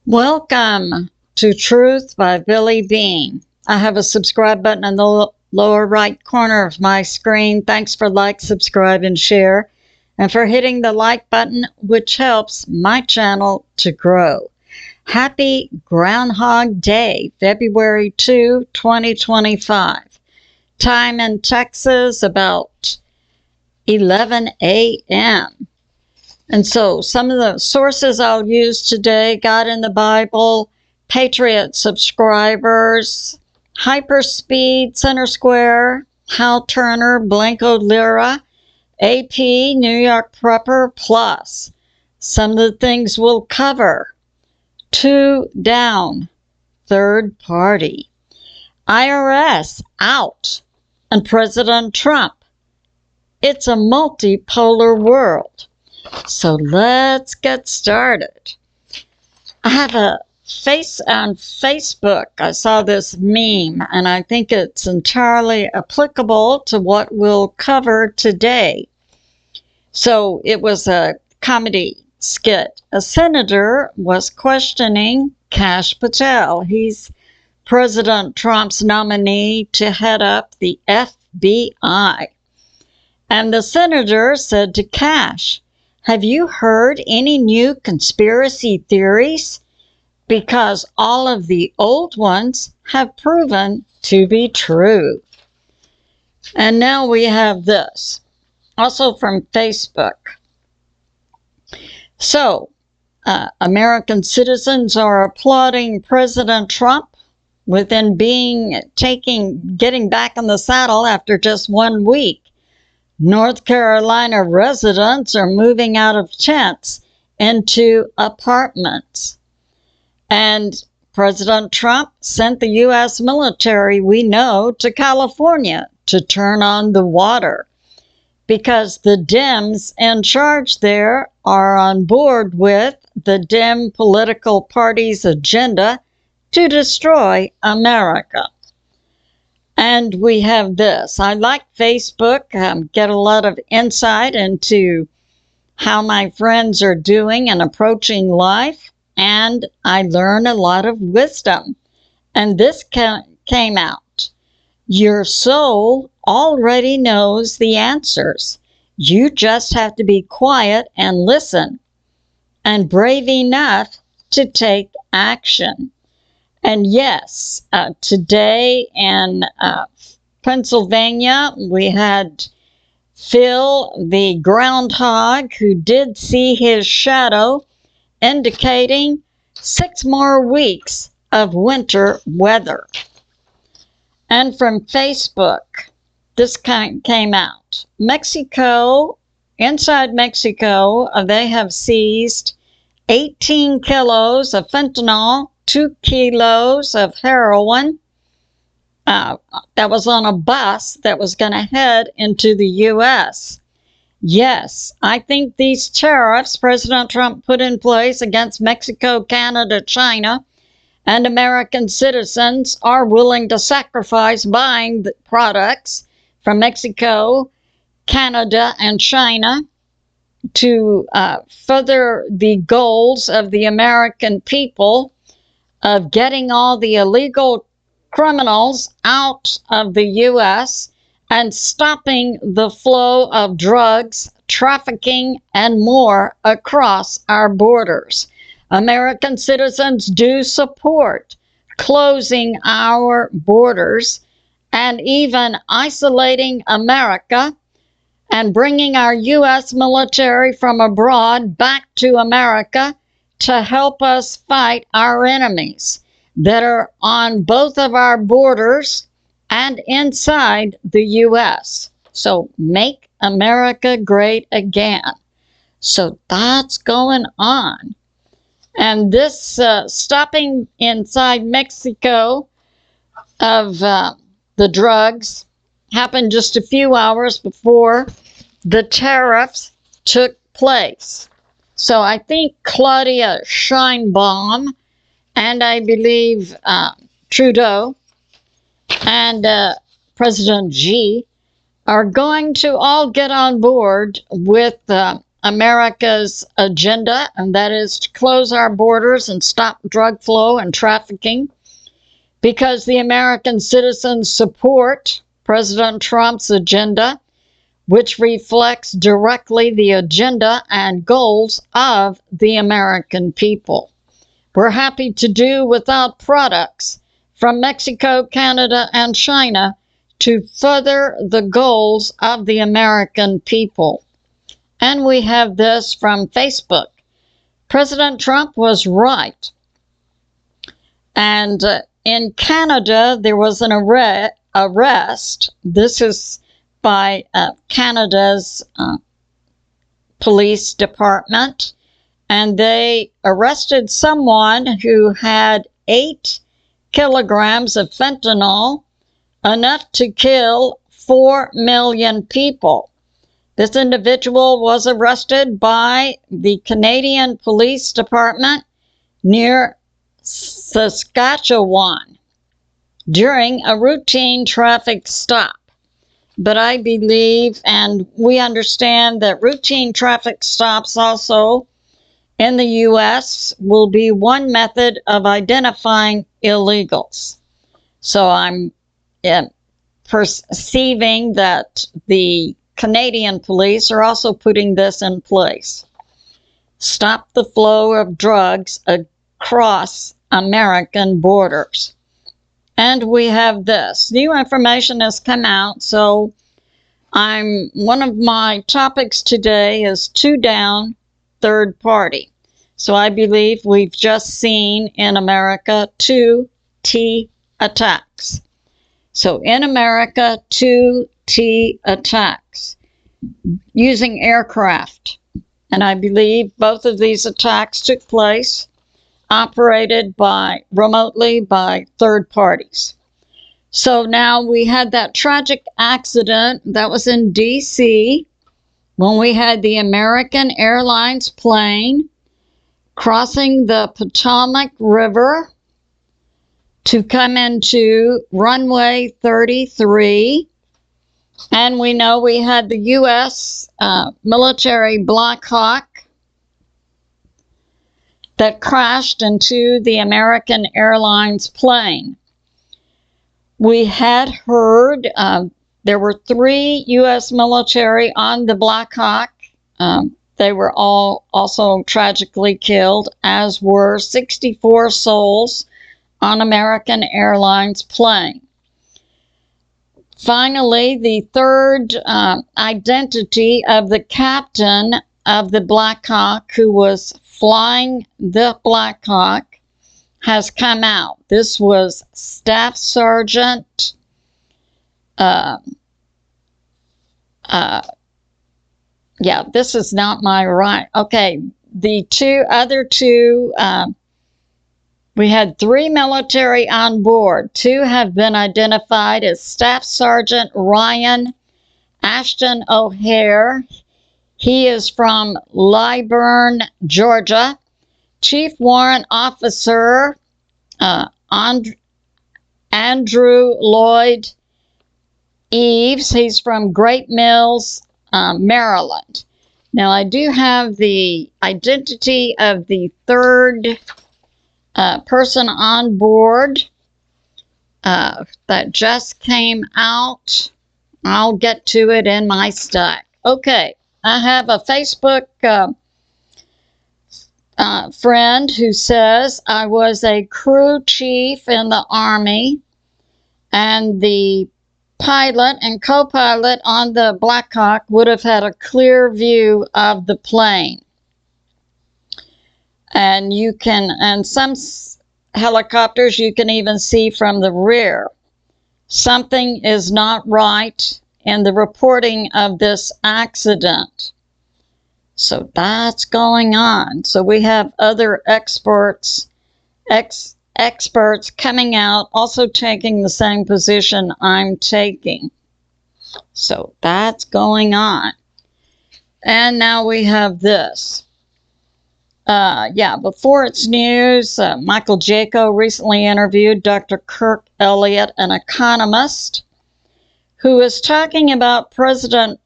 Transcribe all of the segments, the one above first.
Welcome to Truth by Billie Beene. I have a subscribe button in the lower right corner of my screen. Thanks for like, subscribe, and share, and for hitting the like button, which helps my channel to grow. Happy Groundhog Day, February 2, 2025. Time in Texas about 11 a.m. And so some of the sources I'll use today: God in the Bible, Patriot Subscribers, HYPERSPEED, Center Square, Hal Turner, blancolira, AP, New York Prepper, Plus. Some of the things we'll cover: 2 down, third party, Irs-Out, and President Trump. It's a multipolar world. So let's get started. I have a on Facebook. I saw this meme, and I think it's entirely applicable to what we'll cover today. So it was a comedy skit. A senator was questioning Kash Patel. He's President Trump's nominee to head up the FBI. And the senator said to Kash, "Have you heard any new conspiracy theories? Because all of the old ones have proven to be true." And now we have this, also from Facebook. So, American citizens are applauding President Trump within getting back in the saddle after just 1 week. North Carolina residents are moving out of tents into apartments. And President Trump sent the U.S. military, we know, to California to turn on the water, because the Dems in charge there are on board with the Dem political party's agenda to destroy America. And we have this. I like Facebook, get a lot of insight into how my friends are doing and approaching life, and I learn a lot of wisdom. And this came out. Your soul already knows the answers. You just have to be quiet and listen, and brave enough to take action. And yes, today in Pennsylvania, we had Phil, the groundhog, who did see his shadow, indicating 6 more weeks of winter weather. And from Facebook, this came out. Mexico, inside Mexico, they have seized 18 kilos of fentanyl, 2 kilos of heroin. That was on a bus that was going to head into the U.S. Yes, I think these tariffs President Trump put in place against Mexico, Canada, China, and American citizens are willing to sacrifice buying the products from Mexico, Canada, and China to further the goals of the American people of getting all the illegal criminals out of the U.S. and stopping the flow of drugs, trafficking, and more across our borders. American citizens do support closing our borders and even isolating America and bringing our U.S. military from abroad back to America to help us fight our enemies that are on both of our borders and inside the U.S. So make America great again. So that's going on. And this stopping inside Mexico of the drugs happened just a few hours before the tariffs took place. So I think Claudia Sheinbaum and I believe Trudeau and President Xi are going to all get on board with America's agenda, and that is to close our borders and stop drug flow and trafficking, because the American citizens support President Trump's agenda, which reflects directly the agenda and goals of the American people. We're happy to do without products from Mexico, Canada, and China to further the goals of the American people. And we have this from Facebook. President Trump was right. And in Canada, there was an arrest. This is by Canada's police department. And they arrested someone who had 8 kilograms of fentanyl, enough to kill 4 million people. This individual was arrested by the Canadian Police Department near Saskatchewan during a routine traffic stop. But I believe, and we understand, that routine traffic stops also in the U.S. will be one method of identifying illegals. So I'm perceiving that the Canadian police are also putting this in place. Stop the flow of drugs across American borders. And we have this. New information has come out, so one of my topics today is 2 down, third party. So I believe we've just seen in America 2 T attacks. So in America, 2 T attacks using aircraft. And I believe both of these attacks took place operated remotely by third parties. So now we had that tragic accident that was in D.C. when we had the American Airlines plane crossing the Potomac River to come into runway 33. And we know we had the U.S. military Black Hawk that crashed into the American Airlines plane. We had heard there were 3 U.S. military on the Black Hawk. They were all also tragically killed, as were 64 souls on American Airlines plane. Finally, the third identity of the captain of the Black Hawk who was flying the Black Hawk has come out. This was Staff Sergeant yeah, this is not my right. Okay, the other two, we had 3 military on board. 2 have been identified as Staff Sergeant Ryan Ashton O'Hare. He is from Liburn, Georgia. Chief Warrant Officer Andrew Lloyd Eves. He's from Great Mills, Maryland. Now, I do have the identity of the third person on board that just came out. I'll get to it in my stack. Okay, I have a Facebook friend who says, I was a crew chief in the Army, and the pilot and co-pilot on the Black Hawk would have had a clear view of the plane. And some helicopters you can even see from the rear. Something is not right in the reporting of this accident. So that's going on. So we have other experts coming out, also taking the same position I'm taking. So that's going on. And now we have this. Before it's news, Michael JACO recently interviewed Dr. KIRK, ELLIOTT, an economist, who is talking about President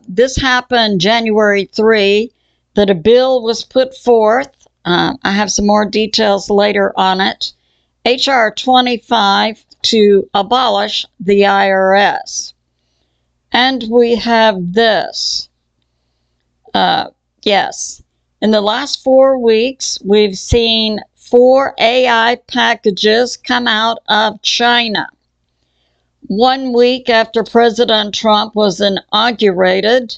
This happened January 3, that a bill was put forth. I have some more details later on it. H.R. 25 to abolish the IRS. And we have this. Yes. In the last 4 weeks, we've seen 4 AI packages come out of China. 1 week after President Trump was inaugurated,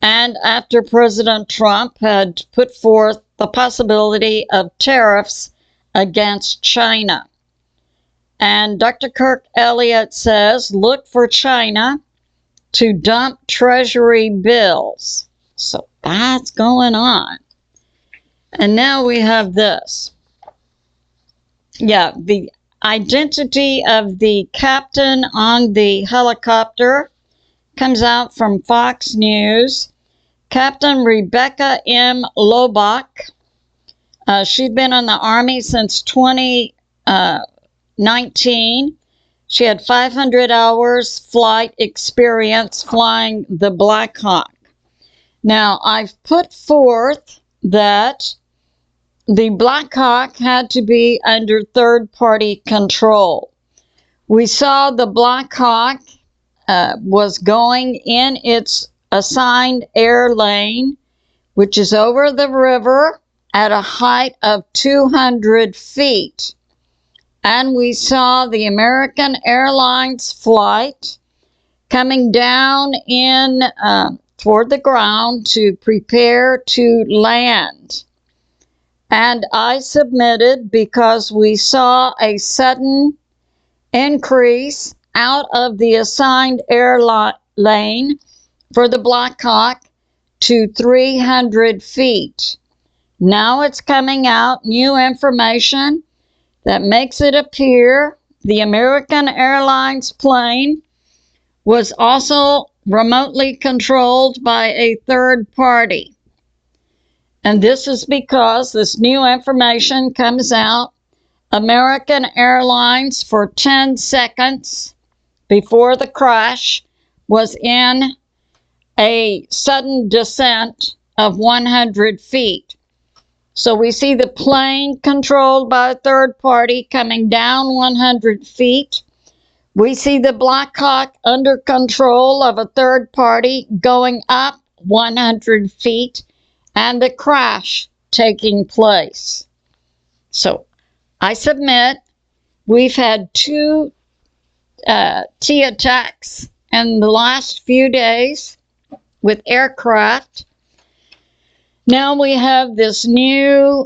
and after President Trump had put forth the possibility of tariffs against China. And Dr. KIRK ELLIOTT says, look for China to dump Treasury bills. So that's going on. And now we have this. Yeah, the identity of the captain on the helicopter comes out from Fox News. Captain Rebecca M. Lobach. She'd been in the Army since 2019. She had 500 hours flight experience flying the Black Hawk. Now, I've put forth that the Black Hawk had to be under third-party control. We saw the Black Hawk was going in its assigned air lane, which is over the river at a height of 200 feet. And we saw the American Airlines flight coming down in toward the ground to prepare to land. And I submitted because we saw a sudden increase out of the assigned air lane for the Black Hawk to 300 feet. Now it's coming out, new information that makes it appear the American Airlines plane was also remotely controlled by a third party. And this is because this new information comes out. American Airlines, for 10 seconds before the crash, was in a sudden descent of 100 feet. So we see the plane controlled by a third party coming down 100 feet. We see the Black Hawk under control of a third party going up 100 feet, and the crash taking place. So I submit we've had 2 T attacks in the last few days with aircraft. Now we have this new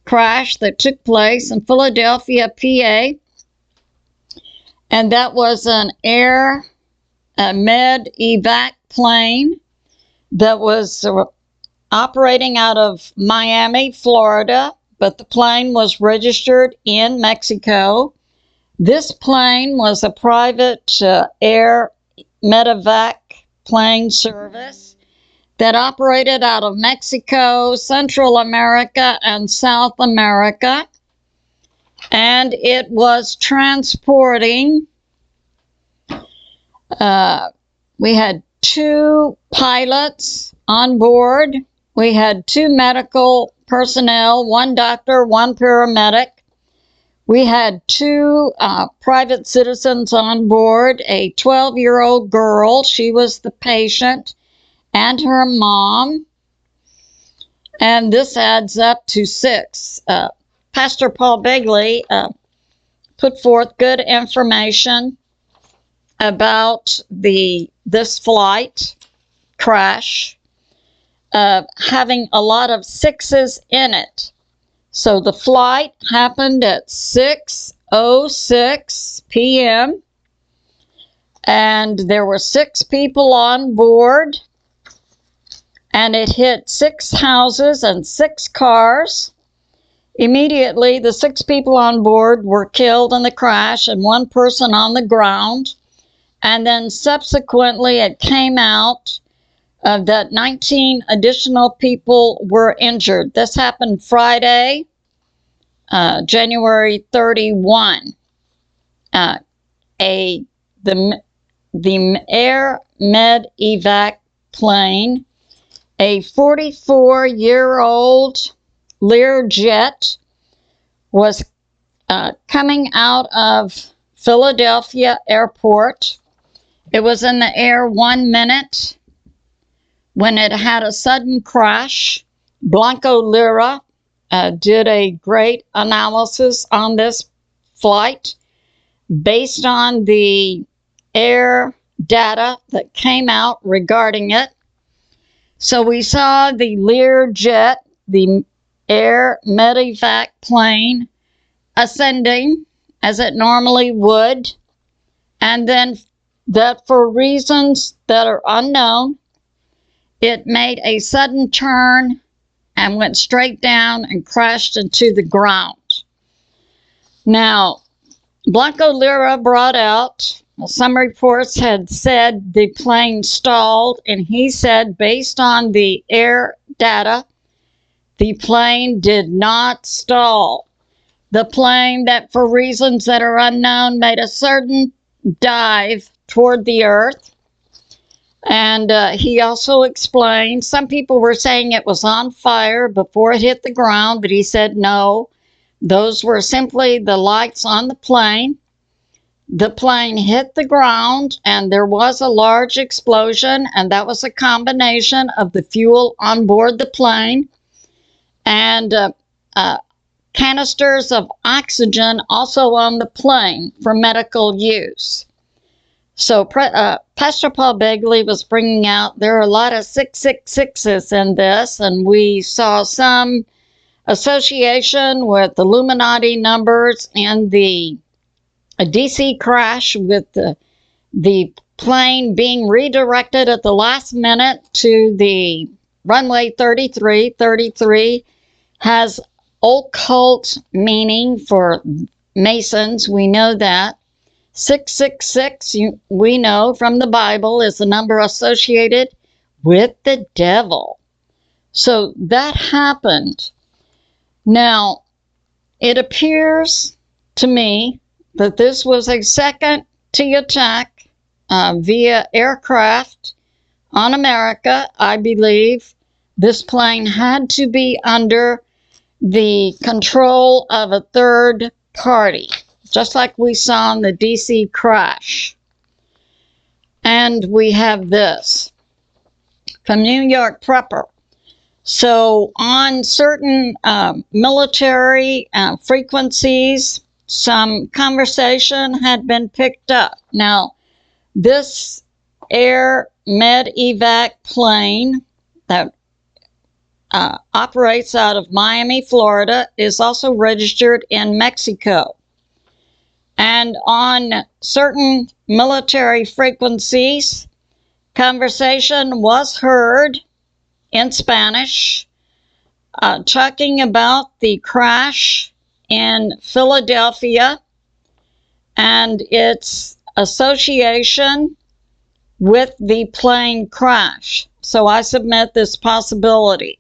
crash that took place in Philadelphia, PA. And that was an air med evac plane that was operating out of Miami, Florida, but the plane was registered in Mexico. This plane was a private air medevac plane service that operated out of Mexico, Central America, and South America. And it was transporting, we had 2 pilots on board. We had 2 medical personnel, 1 doctor, 1 paramedic. We had 2 private citizens on board, a 12-year-old girl, she was the patient, and her mom. And this adds up to 6. Pastor Paul BEGLEY put forth good information about this flight crash, having a lot of 6s in it. So the flight happened at 6:06 p.m. and there were 6 people on board, and it hit 6 houses and 6 cars. Immediately, the 6 people on board were killed in the crash and 1 person on the ground. And then subsequently, it came out that 19 additional people were injured. This happened Friday, January 31. The the Air Med Evac plane, a 44-year-old Learjet, was coming out of Philadelphia Airport. It was in the air 1 minute when it had a sudden crash. Blancolira did a great analysis on this flight based on the air data that came out regarding it. So we saw the Learjet, the Air Medevac plane, ascending as it normally would, and then that for reasons that are unknown, it made a sudden turn and went straight down and crashed into the ground. Now, Blancolira brought out, well, some reports had said the plane stalled, and he said based on the air data, the plane did not stall. The plane, that for reasons that are unknown, made a certain dive toward the earth. And he also explained, some people were saying it was on fire before it hit the ground, but he said no, those were simply the lights on the plane. The plane hit the ground and there was a large explosion, and that was a combination of the fuel on board the plane and canisters of oxygen also on the plane for medical use. So Pastor Paul Begley was bringing out, there are a lot of 666s in this, and we saw some association with Illuminati numbers and the DC crash with the plane being redirected at the last minute to the runway 33. 33 has occult meaning for Masons. We know that. 666, we know from the Bible, is the number associated with the devil. So that happened. Now, it appears to me that this was a second T attack via aircraft on America. I believe this plane had to be under the control of a third party, just like we saw in the DC crash. And we have this from New York Prepper. So on certain military frequencies, some conversation had been picked up. Now, this Air Med Evac plane that operates out of Miami, Florida, is also registered in Mexico. And on certain military frequencies, conversation was heard in Spanish, talking about the crash in Philadelphia and its association with the plane crash. So I submit this possibility.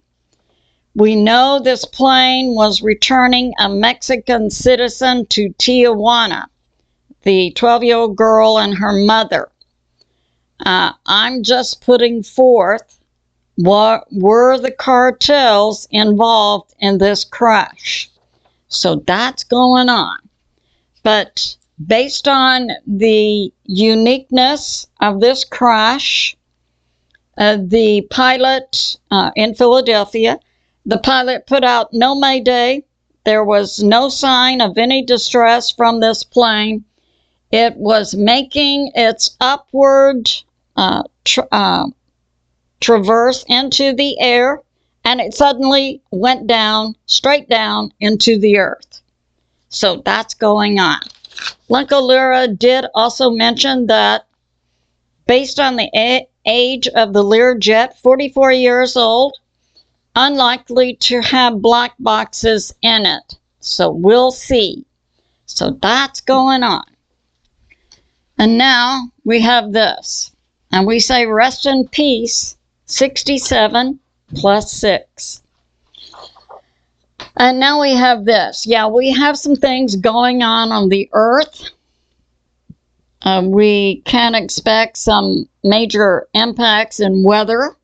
We know this plane was returning a Mexican citizen to Tijuana, the 12-year-old girl and her mother. I'm just putting forth what were the cartels involved in this crash. So that's going on. But based on the uniqueness of this crash, the pilot in Philadelphia, the pilot put out no mayday. There was no sign of any distress from this plane. It was making its upward traverse into the air, and it suddenly went down, straight down into the earth. So that's going on. Blancolira did also mention that based on the age of the Learjet, 44 years old, unlikely to have black boxes in it. So we'll see. So that's going on. And now we have this. And we say rest in peace, 67 plus 6. And now we have this. Yeah, we have some things going on the earth. We can expect some major impacts in weather.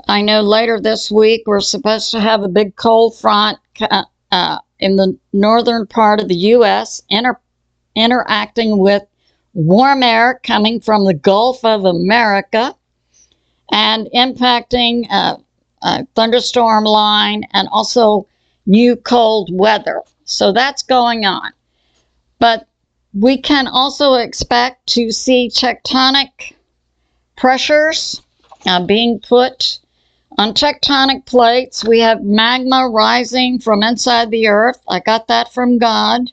I know later this week we're supposed to have a big cold front in the northern part of the U.S. interacting with warm air coming from the Gulf of America and impacting a thunderstorm line and also new cold weather. So that's going on. But we can also expect to see tectonic pressures being put on tectonic plates. We have magma rising from inside the earth. I got that from God.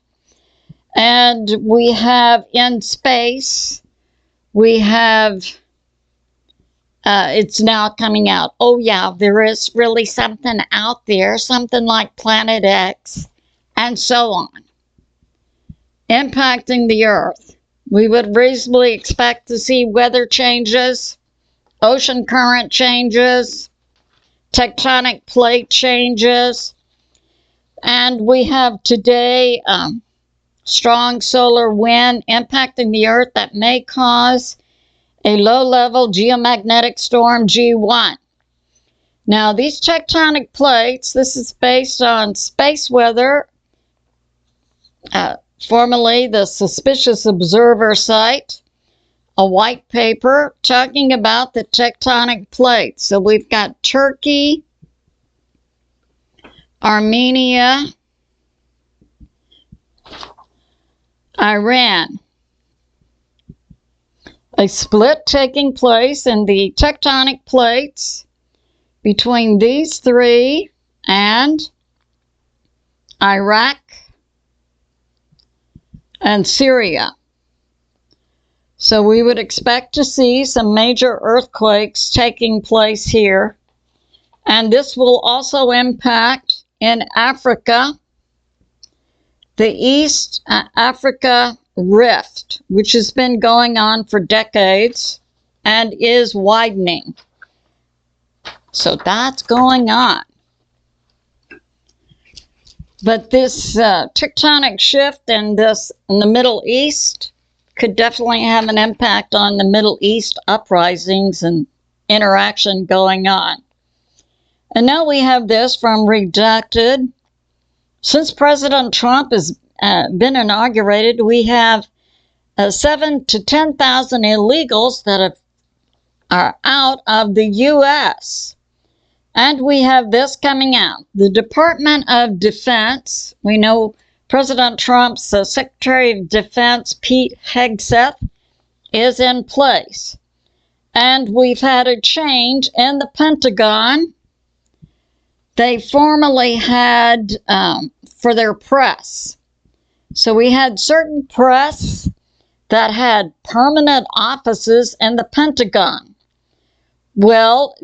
And we have in space, we have, it's now coming out. Oh yeah, there is really something out there, something like Planet X, and so on, impacting the earth. We would reasonably expect to see weather changes, ocean current changes, tectonic plate changes, and we have today strong solar wind impacting the earth that may cause a low-level geomagnetic storm G1. Now, these tectonic plates, this is based on space weather, formerly the Suspicious Observer site, a white paper talking about the tectonic plates. So we've got Turkey, Armenia, Iran. A split taking place in the tectonic plates between these three and Iraq and Syria. So we would expect to see some major earthquakes taking place here. And this will also impact in Africa, the East Africa Rift, which has been going on for decades and is widening. So that's going on. But this tectonic shift in the Middle East could definitely have an impact on the Middle East uprisings and interaction going on. And now we have this from Redacted. Since President Trump has been inaugurated, we have 7,000 to 10,000 illegals that are out of the U.S. And we have this coming out. The Department of Defense, we know President Trump's Secretary of Defense, Pete Hegseth, is in place. And we've had a change in the Pentagon. They formerly had for their press. So we had certain press that had permanent offices in the Pentagon. Well,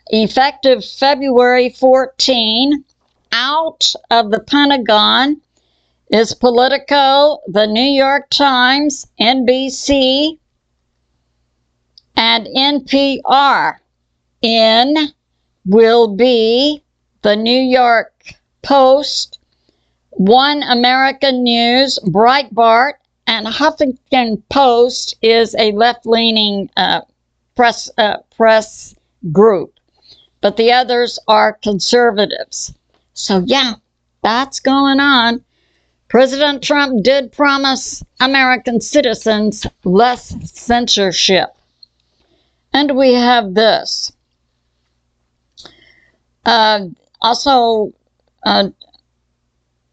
effective February 14, out of the Pentagon is Politico, the New York Times, NBC, and NPR. In will be the New York Post, One American News, Breitbart, and Huffington Post is a left-leaning press group. But the others are conservatives. So yeah, that's going on. President Trump did promise American citizens less censorship. And we have this. Also,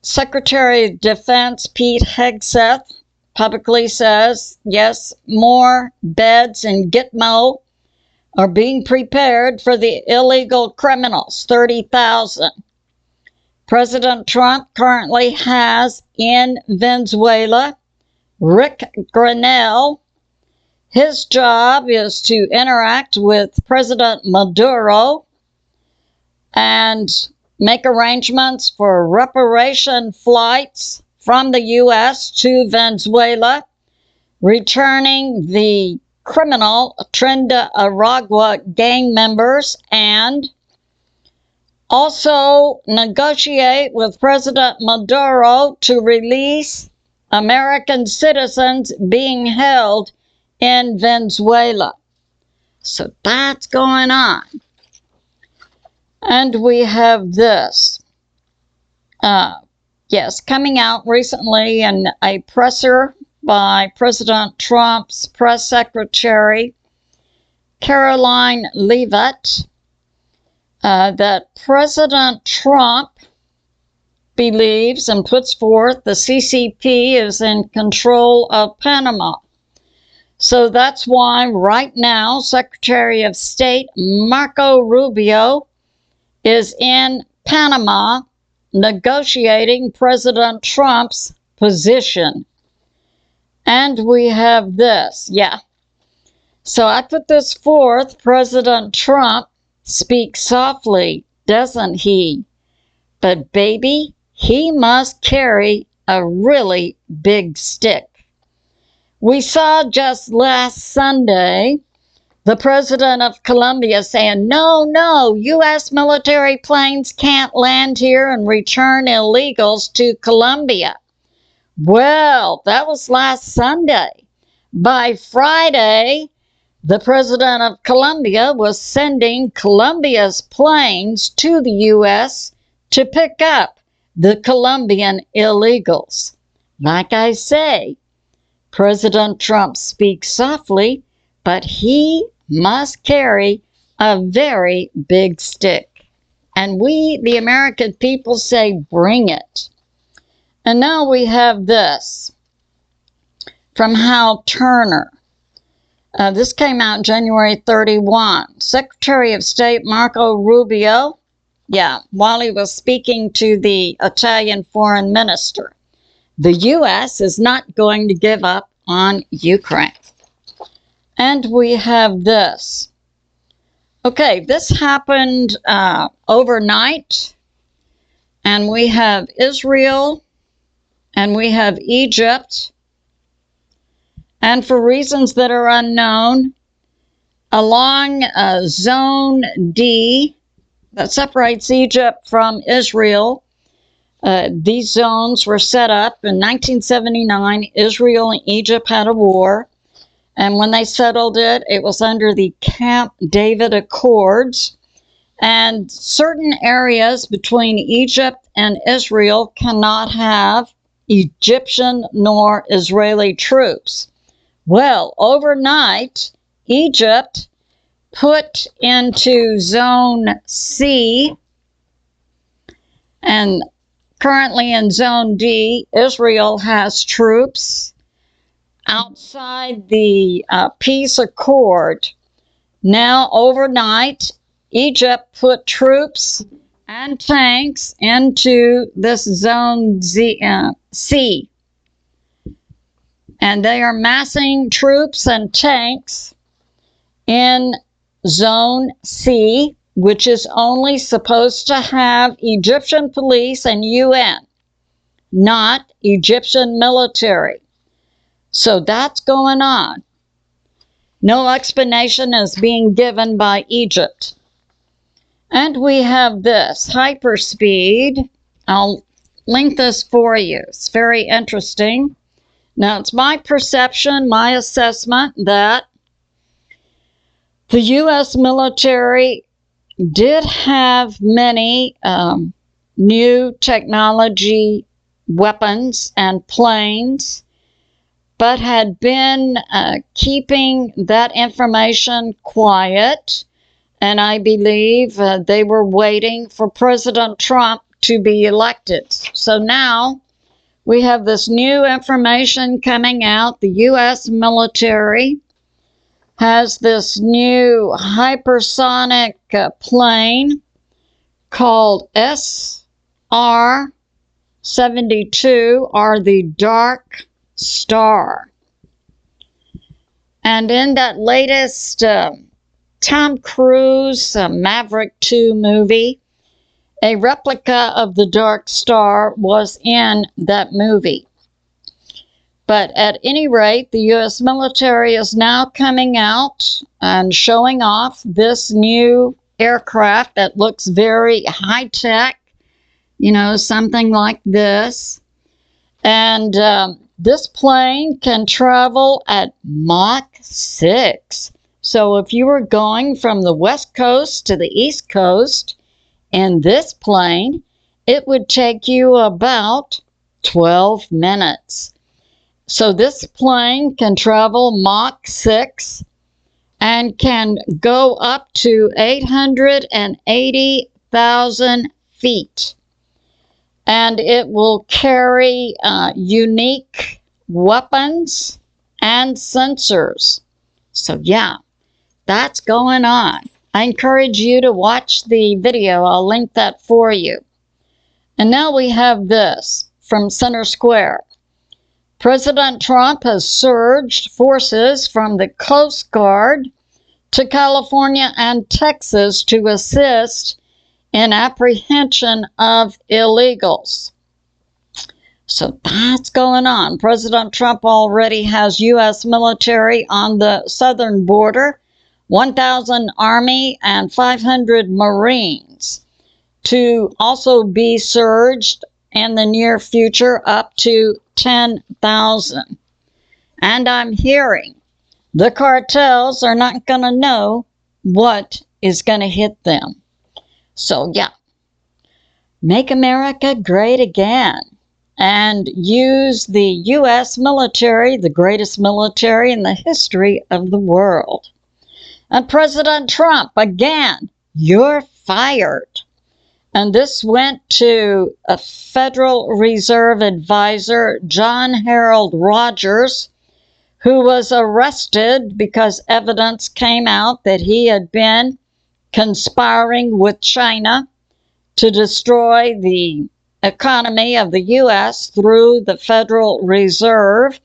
Secretary of Defense Pete Hegseth publicly says, yes, more beds in Gitmo are being prepared for the illegal criminals, 30,000. President Trump currently has in Venezuela Rick Grenell. His job is to interact with President Maduro and make arrangements for reparation flights from the U.S. to Venezuela, returning the criminal Trinidad Aragua gang members, and also negotiate with President Maduro to release American citizens being held in Venezuela. So that's going on. And we have this. Yes, coming out recently in a presser by President Trump's press secretary, Caroline Leavitt, that President Trump believes and puts forth the CCP is in control of Panama. So that's why right now Secretary of State Marco Rubio is in Panama negotiating President Trump's position. And we have this, yeah. So I put this forth. President Trump speaks softly, doesn't he? But baby, he must carry a really big stick. We saw just last Sunday the president of Colombia saying, no, U.S. military planes can't land here and return illegals to Colombia. Well, that was last Sunday. By Friday, the president of Colombia was sending Colombia's planes to the U.S. to pick up the Colombian illegals. Like I say, President Trump speaks softly, but he must carry a very big stick. And we, the American people, say, bring it. And now we have this from Hal Turner. This came out January 31. Secretary of State Marco Rubio, while he was speaking to the Italian foreign minister. The U.S. is not going to give up on Ukraine. And we have this. Okay, this happened overnight. And we have Israel and we have Egypt. And for reasons that are unknown, along Zone D that separates Egypt from Israel, these zones were set up in 1979. Israel and Egypt had a war. And when they settled it, it was under the Camp David Accords. And certain areas between Egypt and Israel cannot have Egyptian nor Israeli troops. Well, overnight, Egypt put into Zone C, and currently in Zone D, Israel has troops outside the peace accord. Now, overnight, Egypt put troops and tanks into this Zone C. And they are massing troops and tanks in Zone C, which is only supposed to have Egyptian police and UN, not Egyptian military. So that's going on. No explanation is being given by Egypt. And we have this, HYPERSPEED. I'll link this for you. It's very interesting. Now, it's my perception, my assessment that the U.S. military did have many new technology weapons and planes, but had been keeping that information quiet. And I believe they were waiting for President Trump to be elected. So now we have this new information coming out. The U.S. military has this new hypersonic plane called SR-72, or the Dark Star. And in that latest Tom Cruise Maverick 2 movie, a replica of the Dark Star was in that movie. But at any rate, the U.S. military is now coming out and showing off this new aircraft that looks very high-tech, you know, something like this. And This plane can travel at Mach 6. So if you were going from the West Coast to the East Coast in this plane, it would take you about 12 minutes. So this plane can travel Mach 6 and can go up to 880,000 feet. And it will carry unique weapons and sensors. So yeah, that's going on. I encourage you to watch the video. I'll link that for you. And now we have this from Center Square. President Trump has surged forces from the Coast Guard to California and Texas to assist in apprehension of illegals. So that's going on. President Trump already has U.S. military on the southern border, 1,000 Army and 500 Marines, to also be surged in the near future up to 10,000. And I'm hearing the cartels are not going to know what is going to hit them. So yeah, make America great again and use the U.S. military, the greatest military in the history of the world. And President Trump, again, you're fired. And this went to a Federal Reserve advisor, John Harold Rogers, who was arrested because evidence came out that he had been conspiring with China to destroy the economy of the U.S. through the Federal Reserve.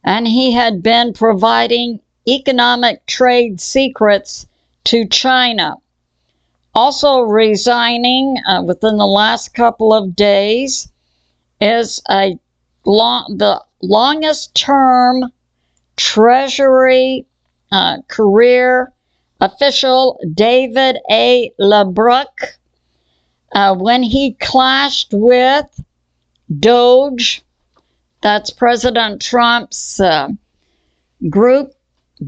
And he had been providing economic trade secrets to China. Also resigning within the last couple of days is the longest term Treasury career official, David A. LeBruck, when he clashed with Doge, that's President Trump's group,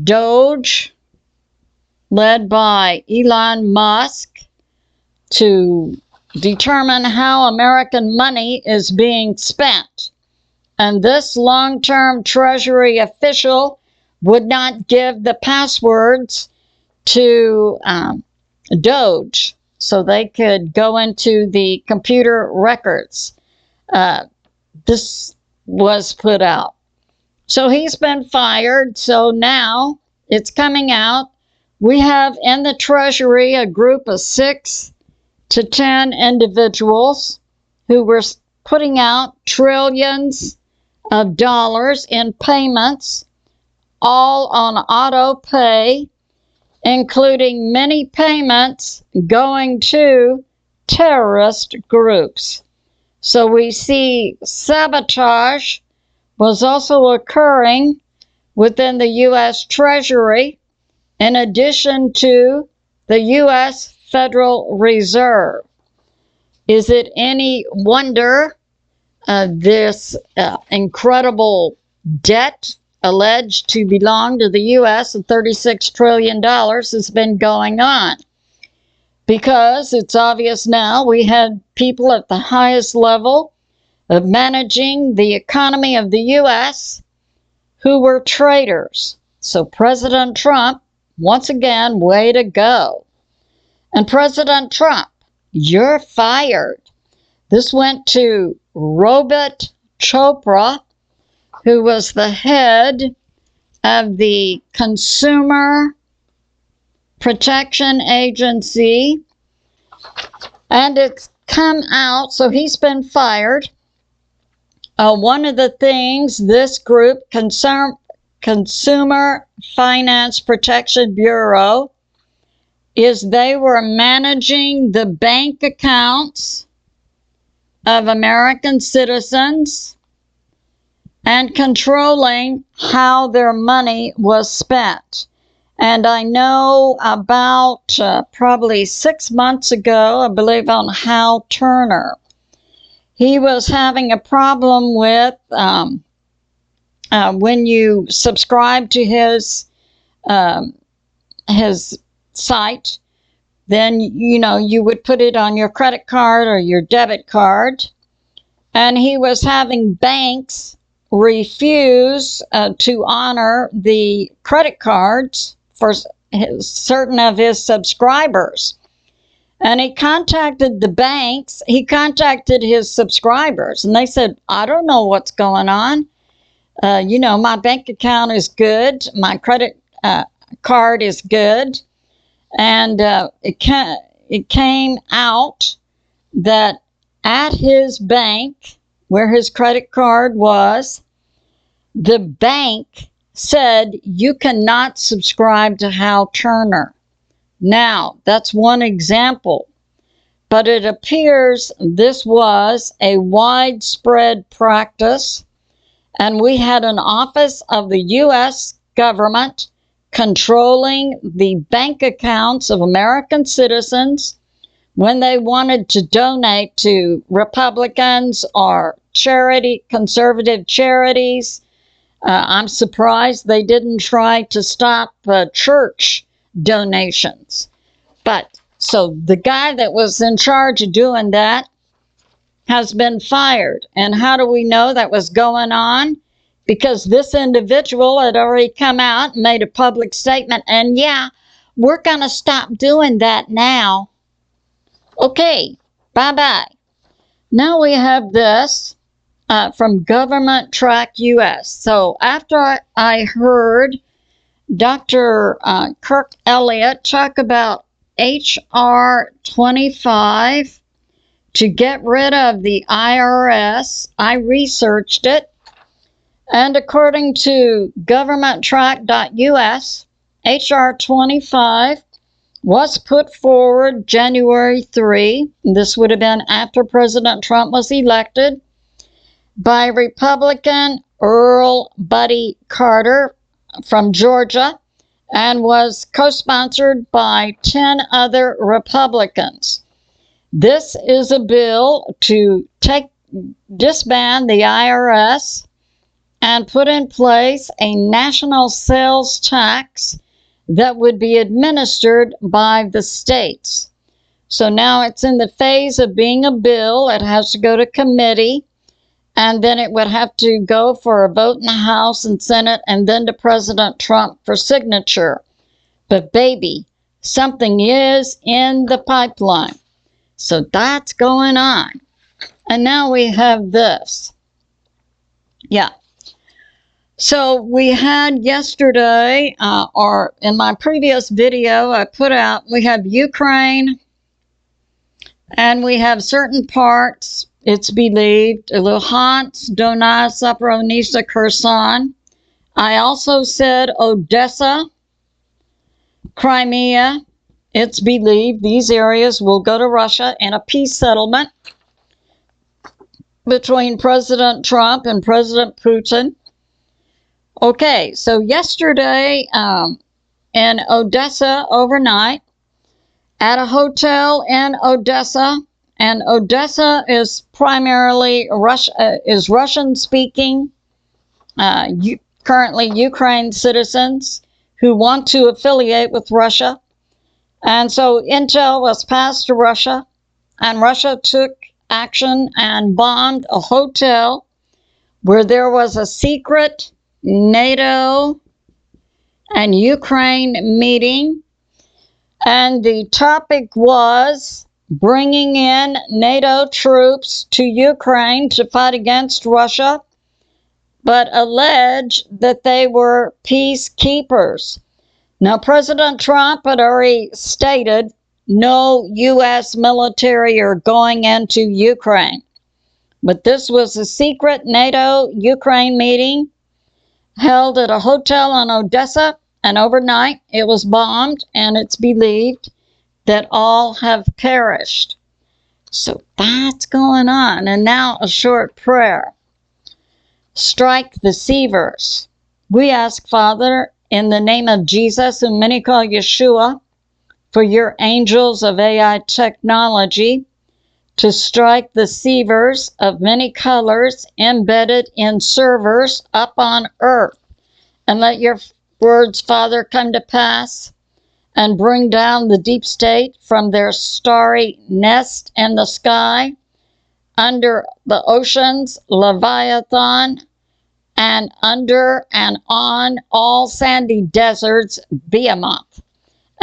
Doge, led by Elon Musk, to determine how American money is being spent. And this long-term Treasury official would not give the passwords to Doge so they could go into the computer records. This was put out. So he's been fired. So now it's coming out. We have in the Treasury a group of 6 to 10 individuals who were putting out trillions of dollars in payments, all on auto pay, including many payments going to terrorist groups. So we see sabotage was also occurring within the U.S. Treasury, in addition to the U.S. Federal Reserve. Is it any wonder this incredible debt alleged to belong to the U.S. of $36 trillion has been going on? Because it's obvious now we had people at the highest level of managing the economy of the U.S. who were traitors. So President Trump, once again, way to go. And President Trump, you're fired. This went to Robert Chopra, who was the head of the Consumer Protection Agency. And it's come out, so he's been fired. One of the things this group, Consumer Finance Protection Bureau, is they were managing the bank accounts of American citizens and controlling how their money was spent. And I know about probably 6 months ago, I believe on Hal Turner, he was having a problem with when you subscribe to his site, then, you know, you would put it on your credit card or your debit card. And he was having banks refuse to honor the credit cards for certain of his subscribers. And he contacted the banks. He contacted his subscribers, and they said, I don't know what's going on. You know, my bank account is good. My credit card is good. And it came out that at his bank, where his credit card was, the bank said, you cannot subscribe to Hal Turner. Now, that's one example, but it appears this was a widespread practice, and we had an office of the U.S. government controlling the bank accounts of American citizens when they wanted to donate to Republicans or conservative charities. I'm surprised they didn't try to stop church donations. But so the guy that was in charge of doing that has been fired. And how do we know that was going on? Because this individual had already come out and made a public statement, and yeah, we're going to stop doing that now. Okay, bye-bye. Now we have this from Government Track US. So after I heard Dr. KIRK ELLIOTT talk about HR 25 to get rid of the IRS, I researched it. And according to governmenttrack.us, HR 25 was put forward January 3. This would have been after President Trump was elected, by Republican Earl Buddy Carter from Georgia, and was co-sponsored by 10 other Republicans. This is a bill to disband the IRS and put in place a national sales tax that would be administered by the states. So now it's in the phase of being a bill. It has to go to committee, and then it would have to go for a vote in the House and Senate, and then to President Trump for signature. But baby, something is in the pipeline. So that's going on. And now we have this. Yeah. So we had yesterday, or in my previous video I put out, we have Ukraine, and we have certain parts, it's believed, Luhansk, Donetsk, Zaporizhzhia, Kherson. I also said Odessa, Crimea. It's believed these areas will go to Russia in a peace settlement between President Trump and President Putin. Okay, so yesterday in Odessa overnight, at a hotel in Odessa, and Odessa is primarily Russian-speaking, currently Ukraine citizens who want to affiliate with Russia. And so intel was passed to Russia, and Russia took action and bombed a hotel where there was a secret NATO and Ukraine meeting, and the topic was bringing in NATO troops to Ukraine to fight against Russia, but alleged that they were peacekeepers. Now, President Trump had already stated no U.S. military are going into Ukraine. But this was a secret NATO-Ukraine meeting held at a hotel in Odessa, and overnight it was bombed, and it's believed that all have perished. So that's going on. And now a short prayer. Strike the deceivers. We ask, Father, in the name of Jesus, whom many call Yeshua, for your angels of AI technology to strike the sievers of many colors embedded in servers up on earth. And let your words, Father, come to pass, and bring down the deep state from their starry nest in the sky, under the oceans, Leviathan, and under and on all sandy deserts, Behemoth.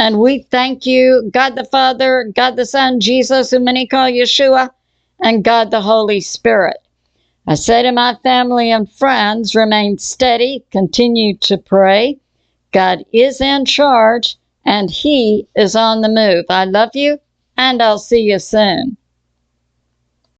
And we thank you, God the Father, God the Son, Jesus, whom many call Yeshua, and God the Holy Spirit. I say to my family and friends, remain steady, continue to pray. God is in charge, and He is on the move. I love you, and I'll see you soon.